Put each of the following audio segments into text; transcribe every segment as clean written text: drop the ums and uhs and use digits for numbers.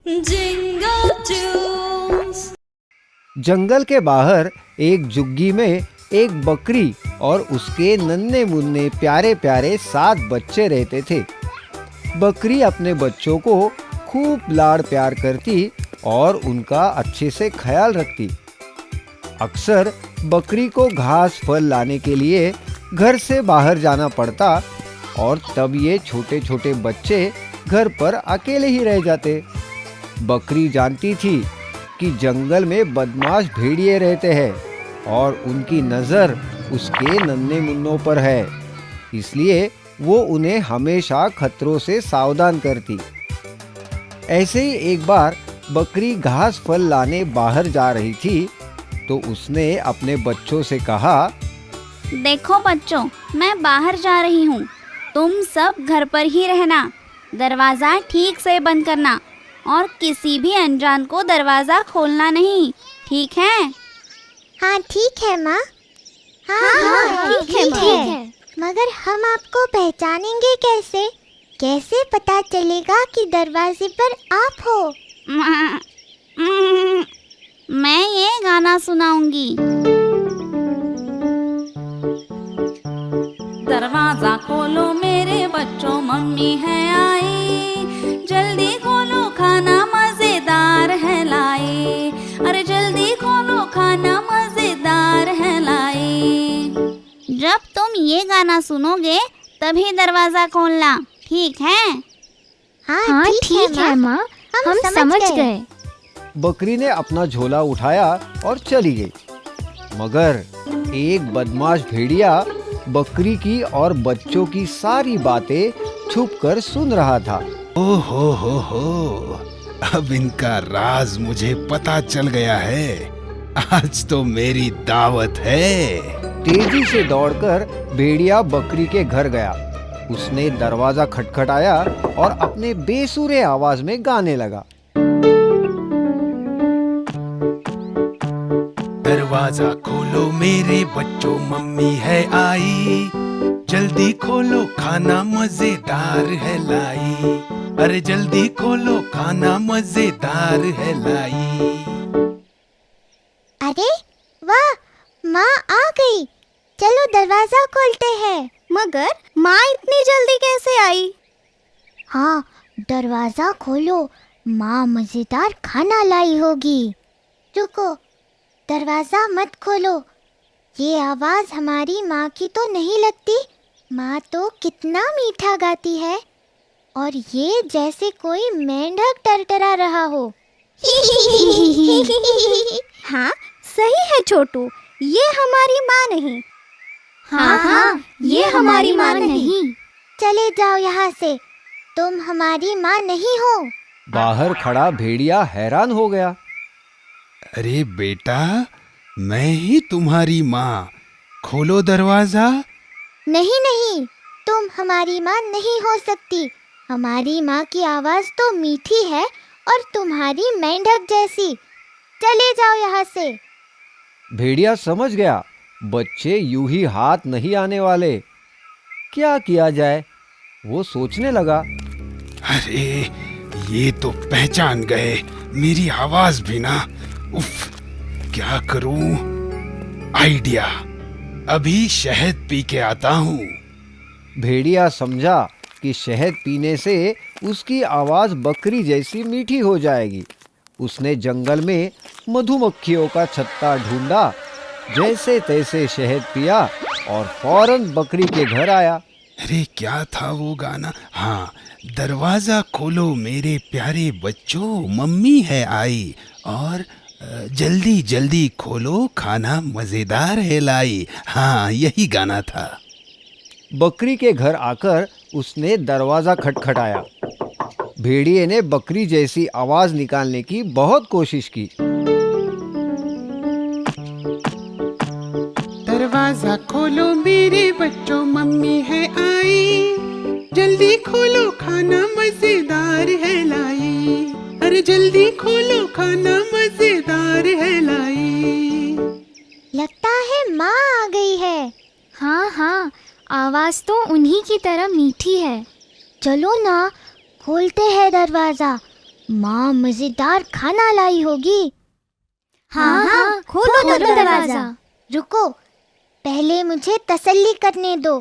Jingle tunes। जंगल के बाहर एक झुग्गी में एक बकरी और उसके नन्हे मुन्ने प्यारे प्यारे 7 बच्चे रहते थे। बकरी अपने बच्चों को खूब लाड़ प्यार करती और उनका अच्छे से ख्याल रखती। अक्सर बकरी को घास फल लाने के लिए घर से बाहर जाना पड़ता और तब ये छोटे छोटे बच्चे घर पर अकेले ही रह जाते। बकरी जानती थी कि जंगल में बदमाश भेड़िए रहते हैं और उनकी नज़र उसके नन्हे मुन्नों पर है, इसलिए वो उन्हें हमेशा खतरों से सावधान करती। ऐसे ही एक बार बकरी घास फल लाने बाहर जा रही थी तो उसने अपने बच्चों से कहा, देखो बच्चों, मैं बाहर जा रही हूँ, तुम सब घर पर ही रहना, दरवाज़ा ठीक से बंद करना और किसी भी अनजान को दरवाज़ा खोलना नहीं, ठीक है? हाँ ठीक है माँ। हाँ ठीक है। मगर हम आपको पहचानेंगे कैसे? कैसे पता चलेगा कि दरवाजे पर आप हो? मैं ये गाना सुनाऊंगी। दरवाजा खोलो मेरे बच्चों, मम्मी है आई, जल्दी खोलो खाना मजेदार है लाई, अरे जल्दी खोलो खाना मजेदार है लाई। जब तुम ये गाना सुनोगे तभी दरवाज़ा खोलना, ठीक है? हाँ ठीक है माँ, हम समझ गए। बकरी ने अपना झोला उठाया और चली गई। मगर एक बदमाश भेड़िया बकरी की और बच्चों की सारी बातें छुपकर सुन रहा था। हो, अब इनका राज मुझे पता चल गया है। आज तो मेरी दावत है। तेजी से दौड़कर भेड़िया बकरी के घर गया। उसने दरवाजा खटखटाया और अपने बेसुरे आवाज में गाने लगा। दरवाजा खोलो मेरे बच्चों, मम्मी है आई, जल्दी खोलो खाना मजेदार है लाई, अरे जल्दी खोलो खाना मजेदार है लाई। अरे वाह, माँ आ गई, चलो दरवाजा खोलते हैं। मगर माँ इतनी जल्दी कैसे आई? हाँ, दरवाजा खोलो, माँ मजेदार खाना लाई होगी। रुको, दरवाजा मत खोलो, ये आवाज हमारी माँ की तो नहीं लगती। माँ तो कितना मीठा गाती है और ये जैसे कोई मेंढक टरटरा रहा हो। हाँ सही है छोटू, ये हमारी माँ नहीं। हाँ, ये हमारी माँ नहीं। चले जाओ यहाँ से, तुम हमारी माँ नहीं हो। बाहर खड़ा भेड़िया हैरान हो गया। अरे बेटा, मैं ही तुम्हारी माँ, खोलो दरवाजा। नहीं, तुम हमारी माँ नहीं हो सकती। हमारी माँ की आवाज तो मीठी है और तुम्हारी मेंढक जैसी। चले जाओ यहाँ से। भेड़िया समझ गया बच्चे यूं ही हाथ नहीं आने वाले। क्या किया जाए, वो सोचने लगा। अरे ये तो पहचान गए मेरी आवाज भी ना। उफ, क्या करूं? आइडिया, अभी शहद पी के आता हूँ। भेड़िया समझा कि शहद पीने से उसकी आवाज बकरी जैसी मीठी हो जाएगी। उसने जंगल में मधुमक्खियों का छत्ता ढूंढा, जैसे तैसे शहद पिया और फौरन बकरी के घर आया। अरे क्या था वो गाना? हाँ, दरवाजा खोलो मेरे प्यारे बच्चों, मम्मी है आई, और जल्दी जल्दी खोलो खाना मजेदार है लाई। हाँ, यही गाना था। बकरी के घर आकर उसने दरवाजा खटखटाया। भेड़िए ने बकरी जैसी आवाज निकालने की बहुत कोशिश की। दरवाजा खोलो मेरे बच्चों, मम्मी है आई, जल्दी खोलो खाना मजेदार है लाई, अरे जल्दी खोलो खाना मजेदार है लाई। लगता है माँ आ गई है। हाँ, आवाज तो उन्हीं की तरह मीठी है। चलो ना, खोलते हैं दरवाजा। माँ मजेदार खाना लाई होगी। हाँ हाँ, खोलो दरवाजा। रुको, पहले मुझे तसल्ली करने दो।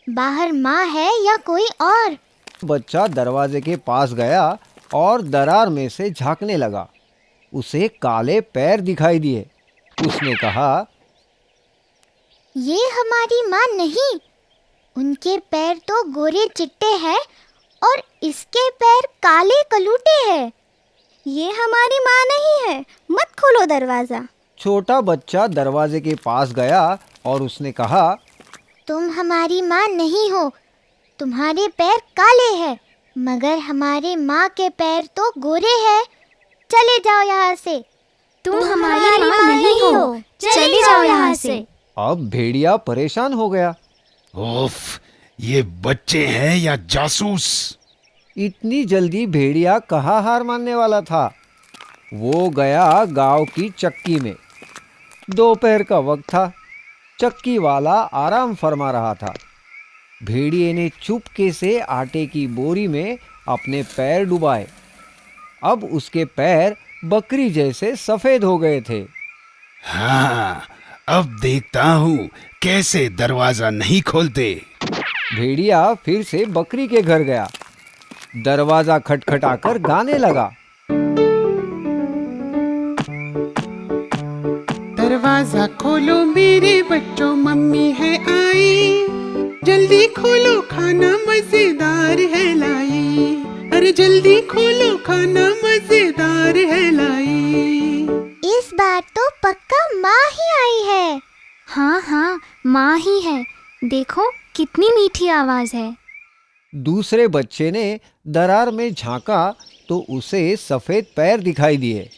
बाहर माँ है या कोई और? बच्चा दरवाजे के पास गया और दरार में से झांकने लगा। उसे काले पैर दिखाई दिए। उसने कहा, ये हमारी माँ नहीं, उनके पैर तो गोरे चिट्टे हैं और इसके पैर काले कलूटे हैं। ये हमारी माँ नहीं है, मत खोलो दरवाजा। छोटा बच्चा दरवाजे के पास गया और उसने कहा, तुम हमारी माँ नहीं हो, तुम्हारे पैर काले हैं, मगर हमारे माँ के पैर तो गोरे हैं। चले जाओ यहाँ से। तुम हमारी माँ नहीं हो, चले जाओ यहाँ से। अब भेड़िया परेशान हो गया। ओफ, ये बच्चे हैं या जासूस? इतनी जल्दी भेड़िया कहाँ हार मानने वाला था। वो गया गांव की चक्की में। दोपहर का वक्त था। चक्की वाला आराम फरमा रहा था। भेड़िए ने चुपके से आटे की बोरी में अपने पैर डुबाए। अब उसके पैर बकरी जैसे सफेद हो गए थे। हाँ, अब देखता हूँ कैसे दरवाजा नहीं खोलते। भेड़िया फिर से बकरी के घर गया। दरवाजा खटखटाकर गाने लगा। दरवाजा खोलो मेरे बच्चों, मम्मी है आई। जल्दी खोलो, खाना मजेदार है लाई। अरे जल्दी खोलो, खाना मजेदार है लाई। इस बार तो पक्का माँ ही आई है। हाँ हाँ, माँ ही है। देखो कितनी मीठी आवाज है। दूसरे बच्चे ने दरार में झांका तो उसे सफेद पैर दिखाई दिए।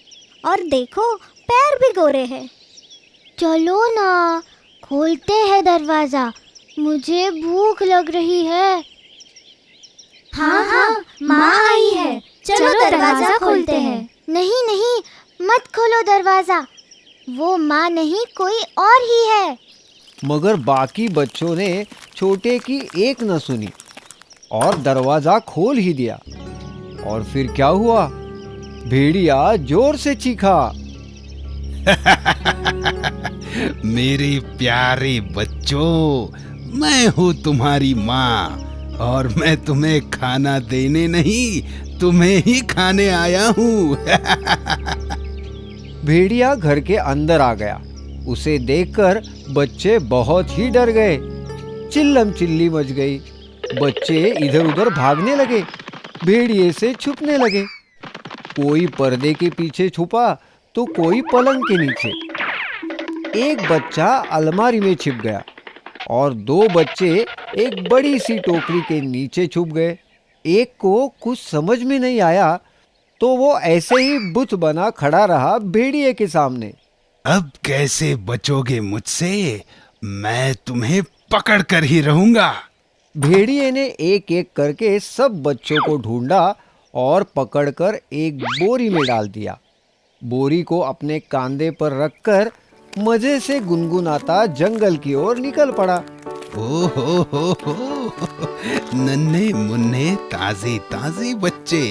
और देखो, पैर भी गोरे हैं। चलो ना, खोलते हैं दरवाजा, मुझे भूख लग रही है। हाँ हाँ, माँ आई है। चलो दरवाजा खोलते हैं। नहीं नहीं, मत खोलो दरवाजा, वो माँ नहीं कोई और ही है। मगर बाकी बच्चों ने छोटे की एक न सुनी और दरवाजा खोल ही दिया। और फिर क्या हुआ? भेड़िया जोर से चीखा। मेरे प्यारे बच्चों, मैं हूँ तुम्हारी माँ और मैं तुम्हें खाना देने नहीं, तुम्हें ही खाने आया हूँ। भेड़िया घर के अंदर आ गया। उसे देखकर बच्चे बहुत ही डर गए। चिल्लम चिल्ली मच गई। बच्चे इधर उधर भागने लगे, भेड़िए से छुपने लगे। कोई पर्दे के पीछे छुपा तो कोई पलंग के नीचे। एक बच्चा अलमारी में छिप गया और दो बच्चे एक बड़ी सी टोकरी के नीचे छुप गए। एक को कुछ समझ में नहीं आया तो वो ऐसे ही बुत बना खड़ा रहा भेड़िए के सामने। अब कैसे बचोगे मुझसे? मैं तुम्हें पकड़ कर ही रहूंगा। भेड़िए ने एक एक करके सब बच्चों को ढूंढा और पकड़कर एक बोरी में डाल दिया। बोरी को अपने कांधे पर रखकर मजे से गुनगुनाता जंगल की ओर निकल पड़ा। ओ हो, नन्हे मुन्ने ताजे ताजे बच्चे।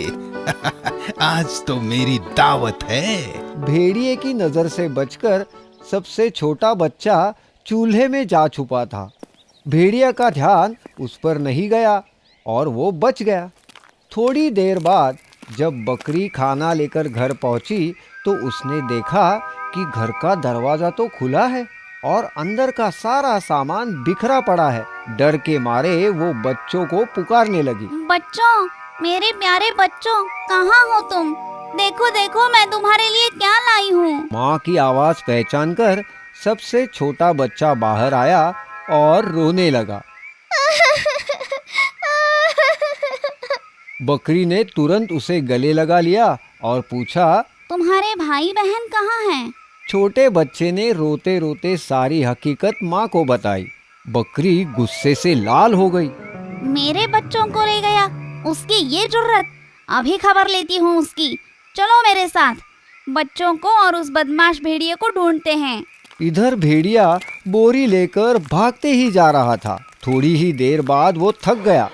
आज तो मेरी दावत है। भेड़िए की नजर से बचकर सबसे छोटा बच्चा चूल्हे में जा छुपा था। भेड़िया का ध्यान उस पर नहीं गया और वो बच गया। थोड़ी देर बाद जब बकरी खाना लेकर घर पहुंची तो उसने देखा कि घर का दरवाजा तो खुला है और अंदर का सारा सामान बिखरा पड़ा है। डर के मारे वो बच्चों को पुकारने लगी। बच्चों, मेरे प्यारे बच्चों, कहाँ हो तुम? देखो देखो, मैं तुम्हारे लिए क्या लाई हूँ। माँ की आवाज पहचान कर सबसे छोटा बच्चा बाहर आया और रोने लगा। बकरी ने तुरंत उसे गले लगा लिया और पूछा, तुम्हारे भाई बहन कहाँ हैं? छोटे बच्चे ने रोते रोते सारी हकीकत माँ को बताई। बकरी गुस्से से लाल हो गई। मेरे बच्चों को ले गया, उसकी ये जुर्रत! अभी खबर लेती हूँ उसकी। चलो मेरे साथ, बच्चों को और उस बदमाश भेड़िए को ढूंढते हैं। इधर भेड़िया बोरी लेकर भागते ही जा रहा था। थोड़ी ही देर बाद वो थक गया।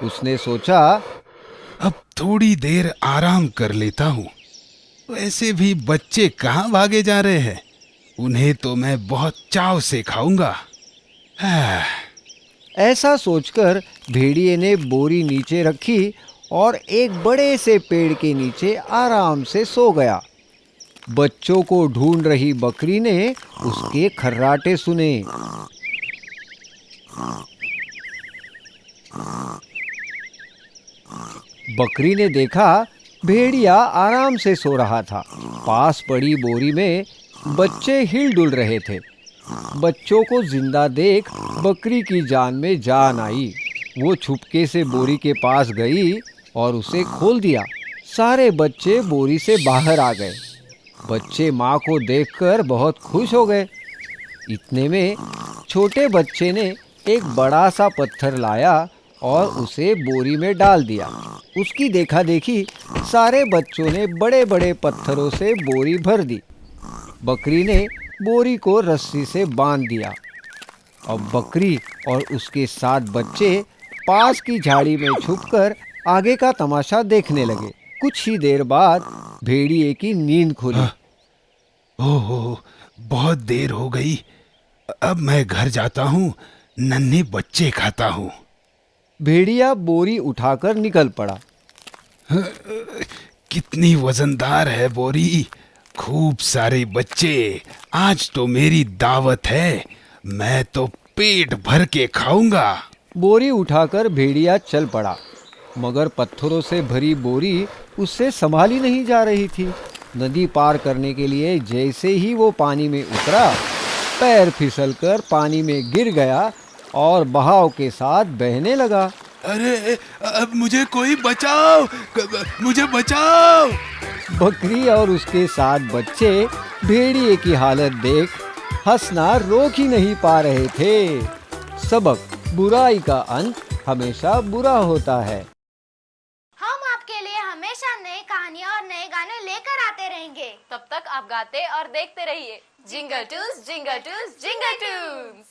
उसने सोचा, अब थोड़ी देर आराम कर लेता हूँ। वैसे भी बच्चे कहाँ भागे जा रहे हैं, उन्हें तो मैं बहुत चाव से खाऊंगा। हाँ। ऐसा सोचकर भेड़िए ने बोरी नीचे रखी और एक बड़े से पेड़ के नीचे आराम से सो गया। बच्चों को ढूंढ रही बकरी ने उसके खर्राटे सुने। बकरी ने देखा भेड़िया आराम से सो रहा था। पास पड़ी बोरी में बच्चे हिल-डुल रहे थे। बच्चों को जिंदा देख बकरी की जान में जान आई। वो छुपके से बोरी के पास गई और उसे खोल दिया। सारे बच्चे बोरी से बाहर आ गए। बच्चे माँ को देखकर बहुत खुश हो गए। इतने में छोटे बच्चे ने एक बड़ा सा पत्थर लाया और उसे बोरी में डाल दिया। उसकी देखा देखी सारे बच्चों ने बड़े बड़े पत्थरों से बोरी भर दी। बकरी ने बोरी को रस्सी से बांध दिया। अब बकरी और उसके 7 बच्चे पास की झाड़ी में छुपकर आगे का तमाशा देखने लगे। कुछ ही देर बाद भेड़िए की नींद खुली। ओहो, बहुत देर हो गई। अब मैं घर जाता हूँ, नन्हे बच्चे खाता हूँ। भेड़िया बोरी उठाकर निकल पड़ा। कितनी वजनदार है बोरी। खूब सारे बच्चे, आज तो मेरी दावत है। मैं तो पेट भर के खाऊंगा। बोरी उठाकर भेड़िया चल पड़ा, मगर पत्थरों से भरी बोरी उससे संभाली नहीं जा रही थी। नदी पार करने के लिए जैसे ही वो पानी में उतरा, पैर फिसलकर पानी में गिर गया और बहाव के साथ बहने लगा। अरे, अब मुझे कोई बचाओ, मुझे बचाओ। बकरी और उसके 7 बच्चे भेड़िए की हालत देख हंसना रोक ही नहीं पा रहे थे। सबक: बुराई का अंत हमेशा बुरा होता है। हम आपके लिए हमेशा नई कहानियाँ और नए गाने लेकर आते रहेंगे। तब तक आप गाते और देखते रहिए जिंगल टूस जिंगल टूस जिंगल टूस।